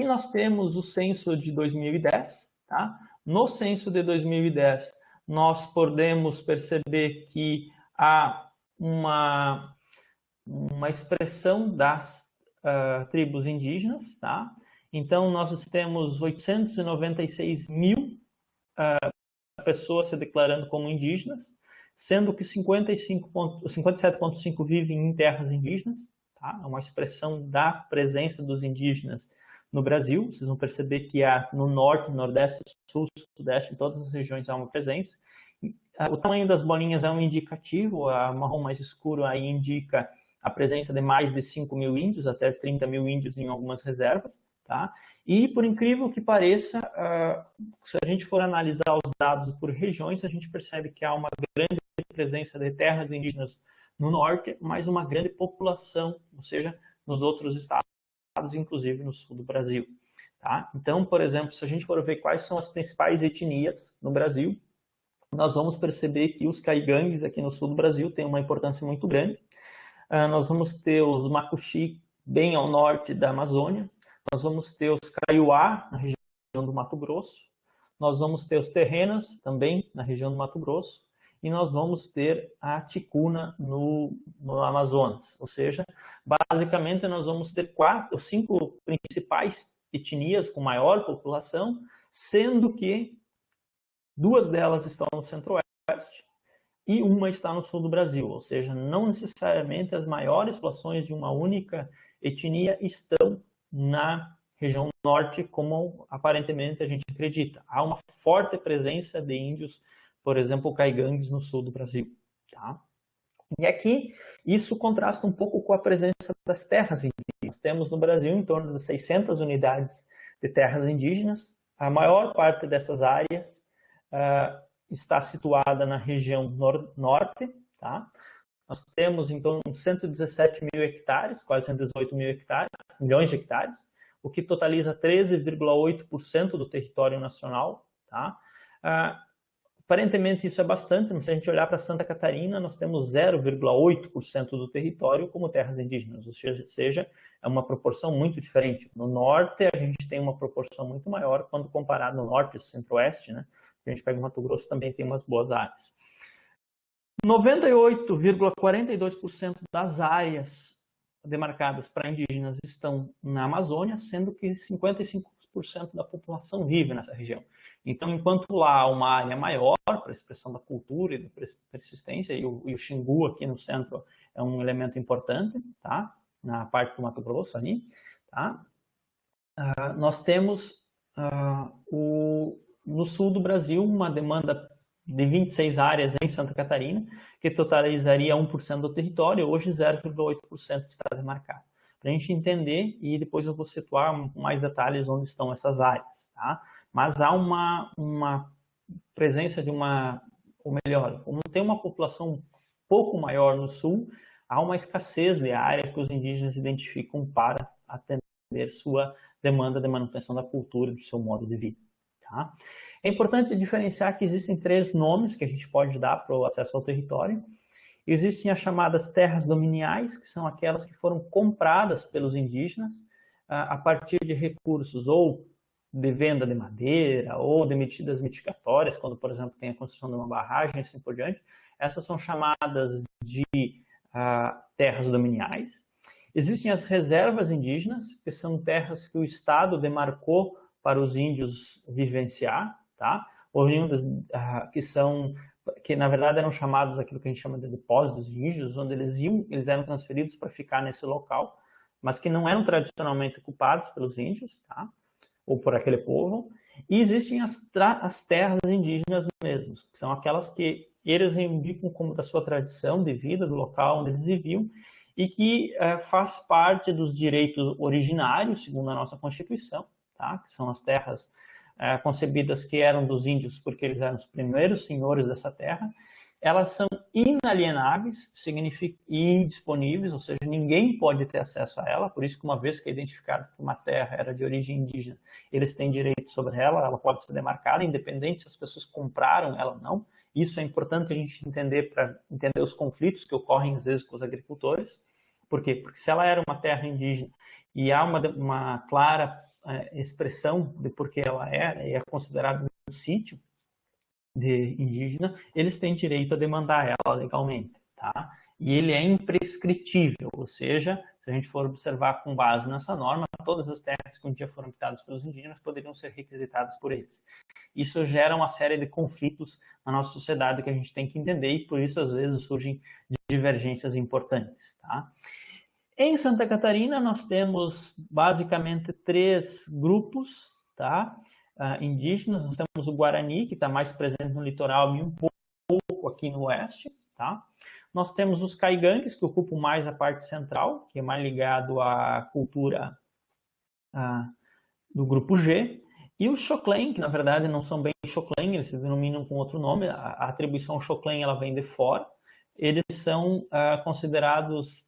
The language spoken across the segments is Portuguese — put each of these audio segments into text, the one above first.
Aqui nós temos o censo de 2010, tá? No censo de 2010, nós podemos perceber que há uma expressão das tribos indígenas, tá? Então, nós temos 896 mil pessoas se declarando como indígenas, sendo que 57,5 vivem em terras indígenas, tá? É uma expressão da presença dos indígenas no Brasil. Vocês vão perceber que há no norte, nordeste, sul, sudeste, em todas as regiões há uma presença. O tamanho das bolinhas é um indicativo, a marrom mais escuro aí indica a presença de mais de 5 mil índios, até 30 mil índios em algumas reservas, tá? E, por incrível que pareça, se a gente for analisar os dados por regiões, a gente percebe que há uma grande presença de terras indígenas no norte, mas uma grande população, ou seja, nos outros estados, inclusive no sul do Brasil, tá? Então, por exemplo, se a gente for ver quais são as principais etnias no Brasil, nós vamos perceber que os caigangues aqui no sul do Brasil têm uma importância muito grande. Nós vamos ter os macuxi bem ao norte da Amazônia, nós vamos ter os Kaiowá na região do Mato Grosso, nós vamos ter os Terrenas também na região do Mato Grosso, e nós vamos ter a Ticuna no Amazonas. Ou seja, basicamente nós vamos ter 5 principais etnias com maior população, sendo que 2 delas estão no centro-oeste e uma está no sul do Brasil, ou seja, não necessariamente as maiores populações de uma única etnia estão na região norte, como aparentemente a gente acredita. Há uma forte presença de índios, por exemplo, caigangues no sul do Brasil, tá? E aqui, isso contrasta um pouco com a presença das terras indígenas. Nós temos no Brasil em torno de 600 unidades de terras indígenas. A maior parte dessas áreas está situada na região norte, tá? Nós temos, então, 117 mil hectares, quase 118 mil hectares, milhões de hectares, o que totaliza 13,8% do território nacional, tá? Aparentemente isso é bastante, mas se a gente olhar para Santa Catarina, nós temos 0,8% do território como terras indígenas, ou seja, é uma proporção muito diferente. No norte, a gente tem uma proporção muito maior quando comparado no norte e centro-oeste, né? A gente pega o Mato Grosso, também tem umas boas áreas. 98,42% das áreas demarcadas para indígenas estão na Amazônia, sendo que 55% da população vive nessa região. Então, enquanto lá há uma área maior para a expressão da cultura e da persistência, e o Xingu aqui no centro é um elemento importante, tá? Na parte do Mato Grosso ali, tá? Nós temos no sul do Brasil uma demanda de 26 áreas em Santa Catarina, que totalizaria 1% do território, hoje 0,8% está demarcado. Para a gente entender, e depois eu vou situar com mais detalhes onde estão essas áreas, tá? Mas há uma presença de ou melhor, como tem uma população um pouco maior no sul, há uma escassez de áreas que os indígenas identificam para atender sua demanda de manutenção da cultura, do seu modo de vida. Tá? É importante diferenciar que existem 3 nomes que a gente pode dar para o acesso ao território. Existem as chamadas terras dominiais, que são aquelas que foram compradas pelos indígenas a partir de recursos ou de venda de madeira ou de medidas mitigatórias, quando, por exemplo, tem a construção de uma barragem e assim por diante. Essas são chamadas de terras dominiais. Existem as reservas indígenas, que são terras que o Estado demarcou para os índios vivenciar, tá? Oriundas que na verdade eram chamados aquilo que a gente chama de depósitos de índios, onde eles eram transferidos para ficar nesse local, mas que não eram tradicionalmente ocupados pelos índios, tá? Ou por aquele povo. E existem as terras indígenas mesmos, que são aquelas que eles reivindicam como da sua tradição de vida, do local onde eles viviam, e que faz parte dos direitos originários, segundo a nossa Constituição, tá? Que são as terras concebidas que eram dos índios porque eles eram os primeiros senhores dessa terra. Elas são inalienáveis, significa indisponíveis, ou seja, ninguém pode ter acesso a ela, por isso que uma vez que é identificado que uma terra era de origem indígena, eles têm direito sobre ela pode ser demarcada, independente se as pessoas compraram ela ou não. Isso é importante a gente entender para entender os conflitos que ocorrem às vezes com os agricultores. Por quê? Porque se ela era uma terra indígena e há uma clara expressão de porque ela é considerada um sítio de indígena, eles têm direito a demandar ela legalmente, tá? E ele é imprescritível, ou seja, se a gente for observar com base nessa norma, todas as terras que um dia foram habitadas pelos indígenas poderiam ser requisitadas por eles. Isso gera uma série de conflitos na nossa sociedade que a gente tem que entender e por isso às vezes surgem divergências importantes, tá? Em Santa Catarina nós temos basicamente 3 grupos, tá? Indígenas. Nós temos o Guarani, que está mais presente no litoral e um pouco aqui no oeste, tá? Nós temos os Caigangues, que ocupam mais a parte central, que é mais ligado à cultura do grupo G, e os Xoclen, que na verdade não são bem Xoclen, eles se denominam com outro nome, a atribuição Xoclen ela vem de fora, eles são considerados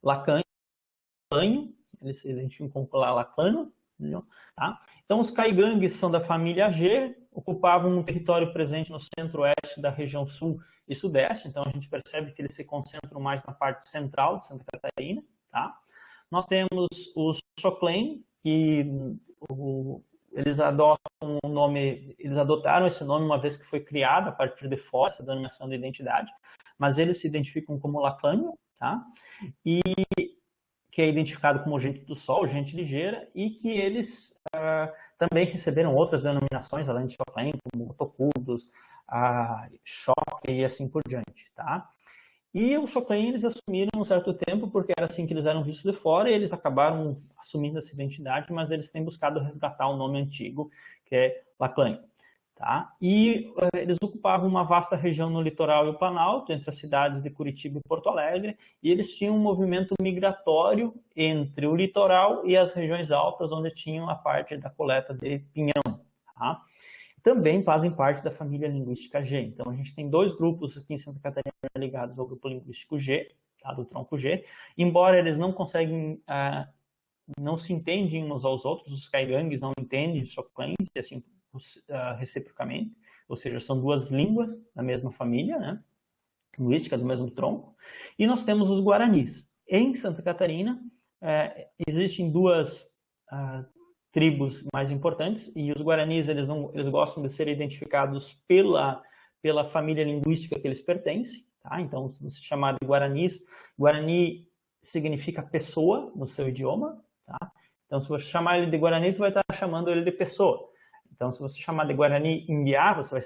lacanho, eles se identificam com lacano, tá? Então os Caigangues são da família G, ocupavam um território presente no centro-oeste da região sul e sudeste, então a gente percebe que eles se concentram mais na parte central de Santa Catarina, tá? Nós temos os Xoclen, que eles adotam o nome, eles adotaram esse nome uma vez que foi criado a partir de fora, essa denominação de identidade, mas eles se identificam como lacânio, tá? E que é identificado como gente do sol, gente ligeira, e que eles também receberam outras denominações, além de Xoclen, como tocudos, choque e assim por diante, tá? E os Xoclen eles assumiram um certo tempo, porque era assim que eles eram vistos de fora, e eles acabaram assumindo essa identidade, mas eles têm buscado resgatar o nome antigo, que é Laclânio. Tá? E eles ocupavam uma vasta região no litoral e o Planalto, entre as cidades de Curitiba e Porto Alegre, e eles tinham um movimento migratório entre o litoral e as regiões altas, onde tinham a parte da coleta de pinhão. Tá? Também fazem parte da família linguística G. Então, a gente tem 2 grupos aqui em Santa Catarina ligados ao grupo linguístico G, tá? Do tronco G, embora eles não conseguem, não se entendem uns aos outros, os Caigangues não entendem os Xoclens, e assim reciprocamente, ou seja, são 2 línguas da mesma família, né? Linguística do mesmo tronco, e nós temos os Guaranis. Em Santa Catarina, existem 2 tribos mais importantes, e os Guaranis eles gostam de ser identificados pela família linguística que eles pertencem, tá? Então, se você chamar de Guaranis, Guarani significa pessoa no seu idioma, tá? Então, se você chamar ele de Guarani, você vai estar chamando ele de pessoa. Então, se você chamar de Guarani Imbiá, você vai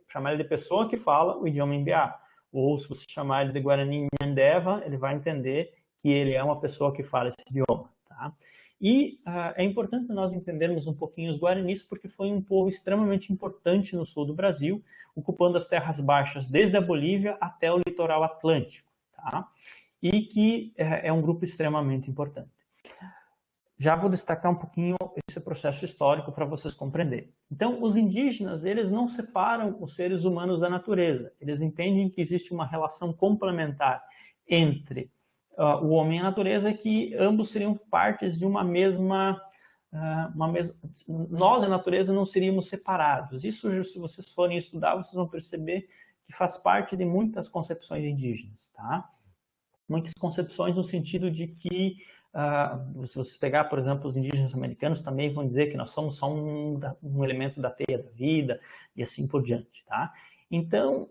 chamar ele de pessoa que fala o idioma Imbiá. Ou se você chamar ele de Guarani Nhandeva, ele vai entender que ele é uma pessoa que fala esse idioma, tá? E é importante nós entendermos um pouquinho os Guaranis, porque foi um povo extremamente importante no sul do Brasil, ocupando as terras baixas desde a Bolívia até o litoral atlântico, tá? E que é um grupo extremamente importante. Já vou destacar um pouquinho esse processo histórico para vocês compreenderem. Então, os indígenas, eles não separam os seres humanos da natureza. Eles entendem que existe uma relação complementar entre o homem e a natureza, que ambos seriam partes de uma mesma... Nós e a natureza não seríamos separados. Isso, se vocês forem estudar, vocês vão perceber que faz parte de muitas concepções indígenas, tá? Muitas concepções no sentido de que se você pegar, por exemplo, os indígenas americanos também vão dizer que nós somos só um elemento da teia da vida e assim por diante, tá? Então,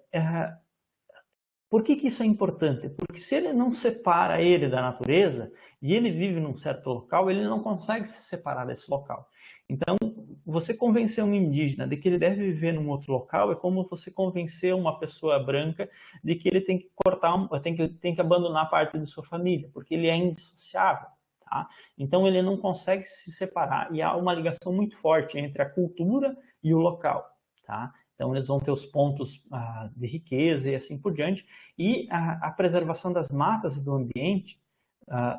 por que isso é importante? Porque se ele não separa ele da natureza e ele vive num certo local, ele não consegue se separar desse local. Então, você convencer um indígena de que ele deve viver num outro local é como você convencer uma pessoa branca de que ele tem que tem que abandonar parte de sua família, porque ele é indissociável, tá? Então, ele não consegue se separar e há uma ligação muito forte entre a cultura e o local, tá? Então, eles vão ter os pontos de riqueza e assim por diante. E a preservação das matas e do ambiente,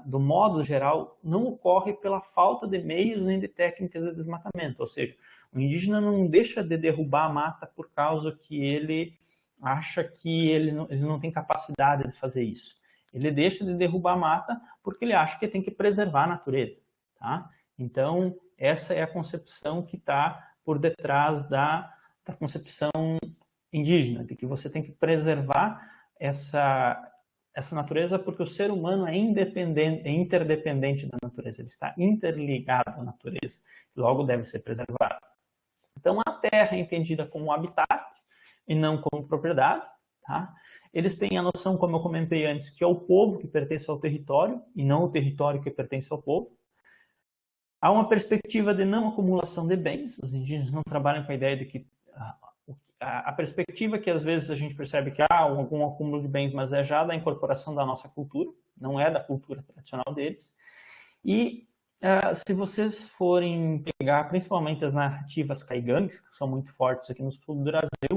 do modo geral, não ocorre pela falta de meios nem de técnicas de desmatamento. Ou seja, o indígena não deixa de derrubar a mata por causa que ele acha que ele não tem capacidade de fazer isso. Ele deixa de derrubar a mata porque ele acha que tem que preservar a natureza, tá? Então, essa é a concepção que está por detrás da concepção indígena, de que você tem que preservar essa natureza porque o ser humano é independente, é interdependente da natureza, ele está interligado à natureza, logo deve ser preservado. Então, a terra é entendida como habitat e não como propriedade. Tá? Eles têm a noção, como eu comentei antes, que é o povo que pertence ao território e não o território que pertence ao povo. Há uma perspectiva de não acumulação de bens. Os indígenas não trabalham com a ideia de que a perspectiva que às vezes a gente percebe que há algum acúmulo de bens, mas é já da incorporação da nossa cultura, não é da cultura tradicional deles. E se vocês forem pegar principalmente as narrativas caigangues, que são muito fortes aqui no sul do Brasil,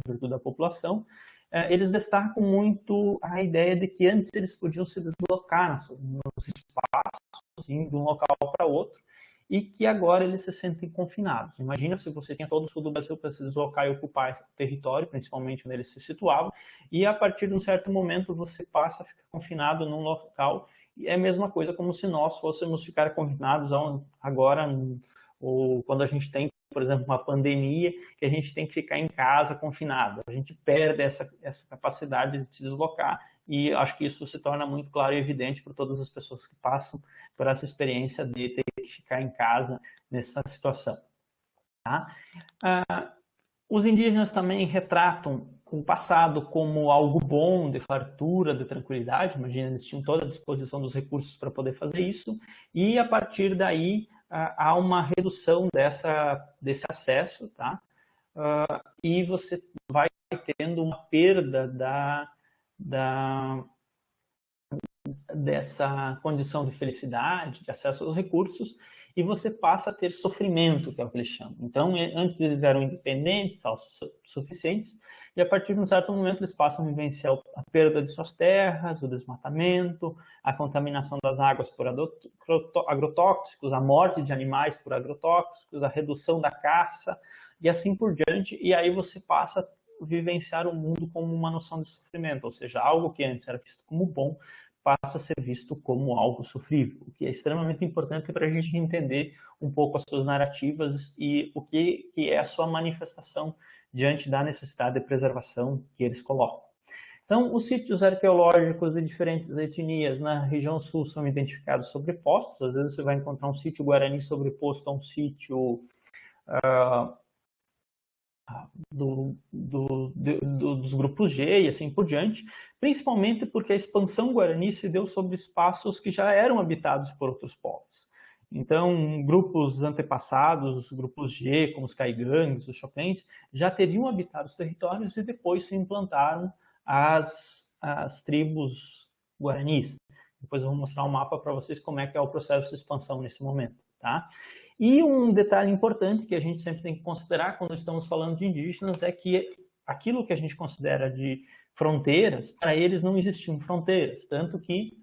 virtude da população, eles destacam muito a ideia de que antes eles podiam se deslocar nos espaços, de um local para outro, e que agora eles se sentem confinados. Imagina se você tinha todo o sul do Brasil para se deslocar e ocupar esse território, principalmente onde eles se situavam, e a partir de um certo momento você passa a ficar confinado num local, e é a mesma coisa como se nós fôssemos ficar confinados agora, ou quando a gente tem, por exemplo, uma pandemia, que a gente tem que ficar em casa confinado. A gente perde essa capacidade de se deslocar, e acho que isso se torna muito claro e evidente para todas as pessoas que passam por essa experiência de ter que ficar em casa nessa situação. Tá? Os indígenas também retratam o passado como algo bom, de fartura, de tranquilidade. Imagina, eles tinham toda a disposição dos recursos para poder fazer isso, e a partir daí há uma redução desse acesso, tá? E você vai tendo uma perda dessa condição de felicidade, de acesso aos recursos, e você passa a ter sofrimento, que é o que eles chamam. Então, antes eles eram independentes, autossuficientes, e a partir de um certo momento eles passam a vivenciar a perda de suas terras, o desmatamento, a contaminação das águas por agrotóxicos, a morte de animais por agrotóxicos, a redução da caça, e assim por diante, e aí você passa a vivenciar o mundo como uma noção de sofrimento, ou seja, algo que antes era visto como bom, passa a ser visto como algo sofrível, o que é extremamente importante para a gente entender um pouco as suas narrativas e o que é a sua manifestação diante da necessidade de preservação que eles colocam. Então, os sítios arqueológicos de diferentes etnias na região sul são identificados sobrepostos. Às vezes você vai encontrar um sítio guarani sobreposto a um sítio dos grupos G e assim por diante, principalmente porque a expansão guarani se deu sobre espaços que já eram habitados por outros povos. Então, grupos antepassados, grupos G, como os caigangues, os chopins, já teriam habitado os territórios e depois se implantaram as tribos guaranis. Depois eu vou mostrar um mapa para vocês como é que é o processo de expansão nesse momento, tá? E um detalhe importante que a gente sempre tem que considerar quando estamos falando de indígenas é que aquilo que a gente considera de fronteiras, para eles não existiam fronteiras. Tanto que,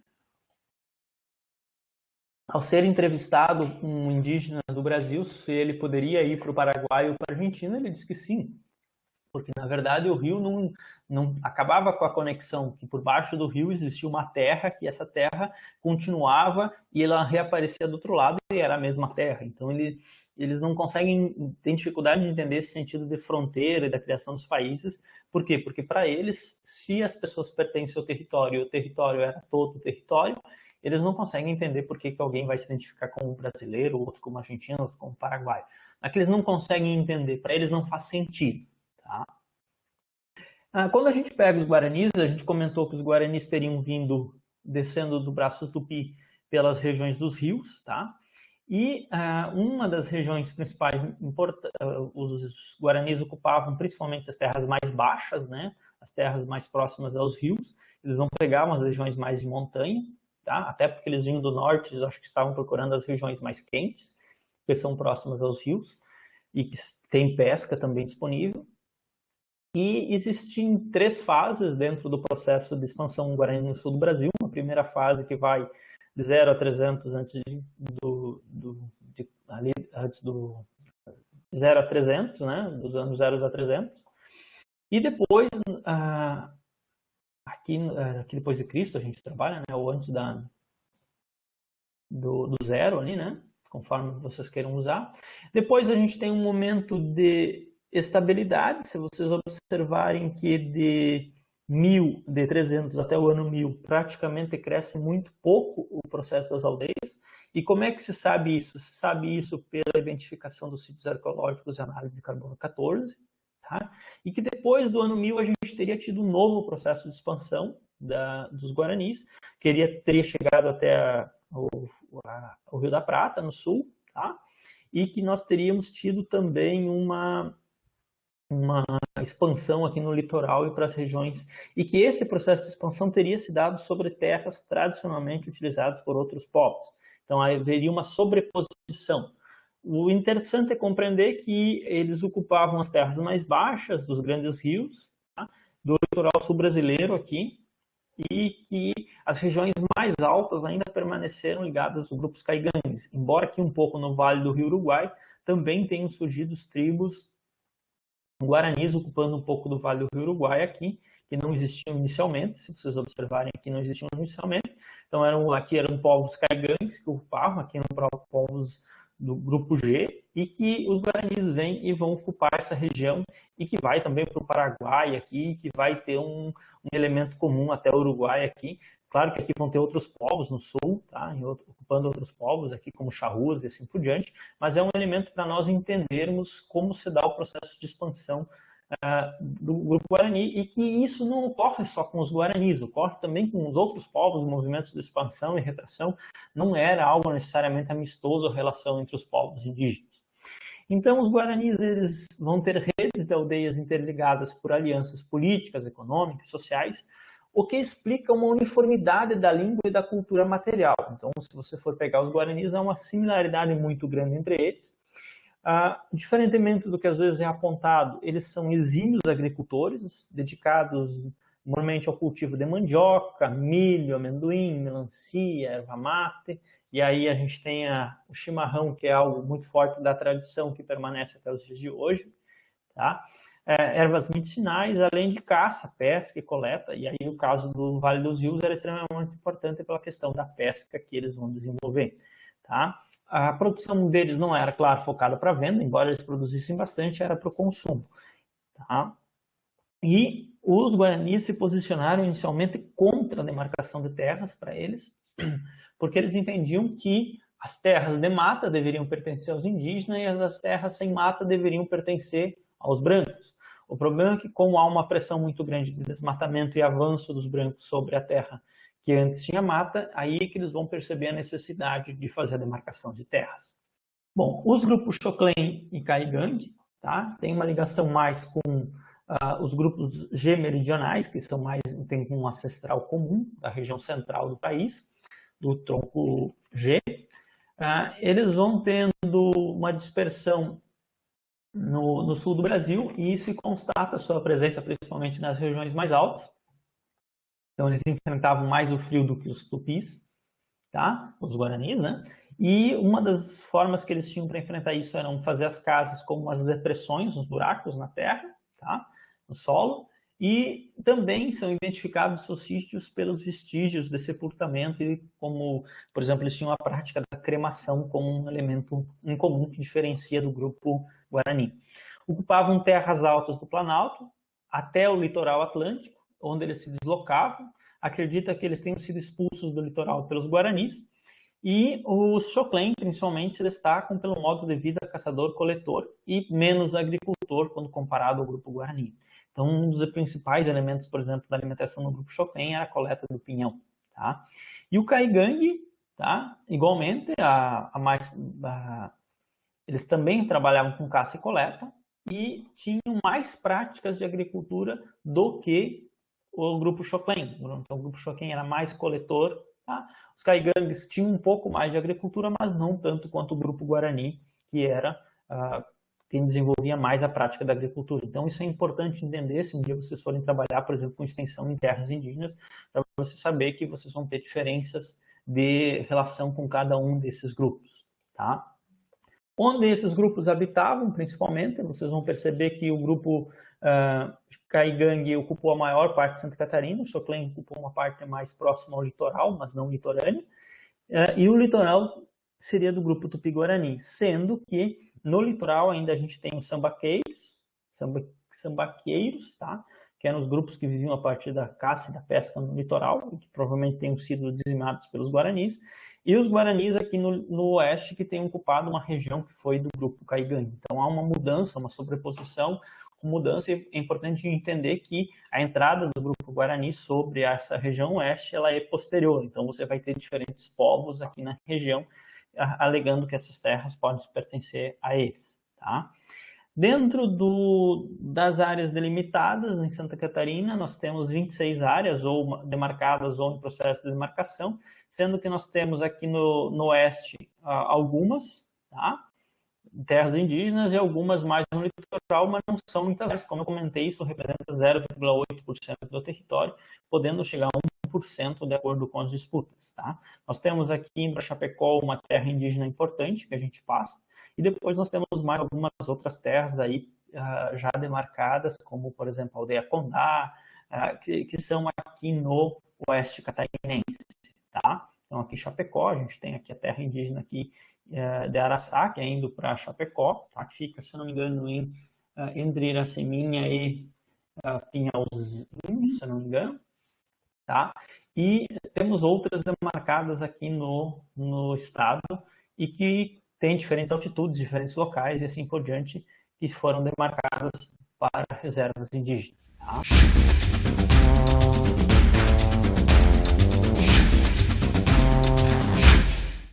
ao ser entrevistado um indígena do Brasil, se ele poderia ir para o Paraguai ou para a Argentina, ele disse que sim. Porque, na verdade, o rio não acabava com a conexão, que por baixo do rio existia uma terra, que essa terra continuava e ela reaparecia do outro lado e era a mesma terra. Então, eles não conseguem, têm dificuldade de entender esse sentido de fronteira e da criação dos países. Por quê? Porque, para eles, se as pessoas pertencem ao território e o território era todo o território, eles não conseguem entender por que alguém vai se identificar como brasileiro, outro como argentino, outro como paraguaio. Aqueles não conseguem entender, para eles não faz sentido. Tá? Quando a gente pega os guaranis, a gente comentou que os guaranis teriam vindo descendo do braço tupi pelas regiões dos rios, tá? E uma das regiões principais, os guaranis ocupavam principalmente as terras mais baixas, né? As terras mais próximas aos rios. Eles não pegavam as regiões mais de montanha, tá? Até porque eles vinham do norte, eles acho que estavam procurando as regiões mais quentes, que são próximas aos rios e que tem pesca também disponível. E existem 3 fases dentro do processo de expansão guarani no sul do Brasil. Uma primeira fase que vai de 0 a 300 antes do 0 a 300, né? Dos anos 0 a 300. E depois, aqui depois de Cristo, a gente trabalha, né? Ou antes do zero ali, né? Conforme vocês queiram usar. Depois a gente tem um momento de estabilidade, se vocês observarem que de de 300 até o ano 1000, praticamente cresce muito pouco o processo das aldeias. E como é que se sabe isso? Se sabe isso pela identificação dos sítios arqueológicos e análise de carbono 14, tá? E que depois do ano 1000 a gente teria tido um novo processo de expansão dos Guaranis, teria chegado até o Rio da Prata, no sul, tá? E que nós teríamos tido também uma expansão aqui no litoral e para as regiões, e que esse processo de expansão teria se dado sobre terras tradicionalmente utilizadas por outros povos. Então haveria uma sobreposição. O interessante é compreender que eles ocupavam as terras mais baixas dos grandes rios, tá? Do litoral sul brasileiro aqui, e que as regiões mais altas ainda permaneceram ligadas aos grupos caigangues, embora aqui um pouco no Vale do Rio Uruguai também tenham surgido tribos guaranis ocupando um pouco do Vale do Rio Uruguai aqui, que não existiam inicialmente, se vocês observarem aqui, não existiam inicialmente. Então, aqui eram povos caigangues que ocupavam, aqui eram povos do grupo G, e que os guaranis vêm e vão ocupar essa região, e que vai também para o Paraguai aqui, que vai ter um elemento comum até o Uruguai aqui. Claro que aqui vão ter outros povos no sul, tá? Ocupando outros povos aqui, como charrúas e assim por diante, mas é um elemento para nós entendermos como se dá o processo de expansão do grupo Guarani, e que isso não ocorre só com os guaranis, ocorre também com os outros povos, movimentos de expansão e retração, não era algo necessariamente amistoso a relação entre os povos indígenas. Então, os guaranis eles vão ter redes de aldeias interligadas por alianças políticas, econômicas, sociais, o que explica uma uniformidade da língua e da cultura material. Então, se você for pegar os guaranis, há uma similaridade muito grande entre eles. Diferentemente do que às vezes é apontado, eles são exímios agricultores, dedicados normalmente ao cultivo de mandioca, milho, amendoim, melancia, erva mate, e aí a gente tem o chimarrão, que é algo muito forte da tradição que permanece até os dias de hoje, tá? Ervas medicinais, além de caça, pesca e coleta, e aí o caso do Vale dos Rios era extremamente importante pela questão da pesca que eles vão desenvolver, tá? A produção deles não era, claro, focada para venda, embora eles produzissem bastante, era para o consumo, tá? E os guaranis se posicionaram inicialmente contra a demarcação de terras para eles, porque eles entendiam que as terras de mata deveriam pertencer aos indígenas e as terras sem mata deveriam pertencer aos brancos. O problema é que, como há uma pressão muito grande de desmatamento e avanço dos brancos sobre a terra que antes tinha mata, aí é que eles vão perceber a necessidade de fazer a demarcação de terras. Bom, os grupos Xoclen e Caigangue, tá? Tem uma ligação mais com os grupos G meridionais, que são têm um ancestral comum da região central do país, do tronco G. Eles vão tendo uma dispersão no sul do Brasil e se constata a sua presença principalmente nas regiões mais altas. Então, eles enfrentavam mais o frio do que os tupis, tá? Os guaranis, né? E uma das formas que eles tinham para enfrentar isso eram fazer as casas com umas depressões, uns buracos na terra, tá? No solo. E também são identificados os sítios pelos vestígios de sepultamento, e como, por exemplo, eles tinham a prática da cremação como um elemento incomum que diferencia do grupo Guarani. Ocupavam terras altas do Planalto até o litoral atlântico, onde eles se deslocavam. Acredita que eles tenham sido expulsos do litoral pelos guaranis, e os Xoclen, principalmente, se destacam pelo modo de vida caçador-coletor e menos agricultor quando comparado ao grupo Guarani. Então, um dos principais elementos, por exemplo, da alimentação no grupo Xoclen era a coleta do pinhão, tá? E o Caigangue, tá? Igualmente, eles também trabalhavam com caça e coleta e tinham mais práticas de agricultura do que o grupo Xoclen. Então, o grupo Xoclen era mais coletor, tá? Os caigangues tinham um pouco mais de agricultura, mas não tanto quanto o grupo Guarani, que era quem desenvolvia mais a prática da agricultura. Então, isso é importante entender se um dia vocês forem trabalhar, por exemplo, com extensão em terras indígenas, para você saber que vocês vão ter diferenças de relação com cada um desses grupos, tá? Onde esses grupos habitavam, principalmente, vocês vão perceber que o grupo Caigangue ocupou a maior parte de Santa Catarina, o Xoclen ocupou uma parte mais próxima ao litoral, mas não litorânea, e o litoral seria do grupo Tupi-Guarani, sendo que no litoral ainda a gente tem os sambaqueiros, tá? que eram os grupos que viviam a partir da caça e da pesca no litoral, que provavelmente tenham sido dizimados pelos guaranis, e os guaranis aqui no oeste, que têm ocupado uma região que foi do grupo Caigangue. Então há uma mudança, uma sobreposição, mudança, e é importante entender que a entrada do grupo Guarani sobre essa região oeste, ela é posterior, então você vai ter diferentes povos aqui na região, alegando que essas terras podem pertencer a eles, tá? Dentro das áreas delimitadas em Santa Catarina, nós temos 26 áreas ou demarcadas ou em processo de demarcação, sendo que nós temos aqui no oeste algumas, tá? Terras indígenas e algumas mais no litoral, mas não são muitas vezes, como eu comentei, isso representa 0,8% do território, podendo chegar a 1% de acordo com as disputas, tá? Nós temos aqui em Chapecó uma terra indígena importante que a gente passa, e depois nós temos mais algumas outras terras aí já demarcadas, como, por exemplo, a Aldeia Condá, que são aqui no oeste catarinense, tá? Então, aqui em Chapecó, a gente tem aqui a terra indígena aqui de Araçá, que é indo para Chapecó, tá? Que fica, se não me engano, entre Iraceminha e Pinhalzinho, se não me engano, tá? E temos outras demarcadas aqui no estado e que tem diferentes altitudes, diferentes locais e assim por diante, que foram demarcadas para reservas indígenas, tá?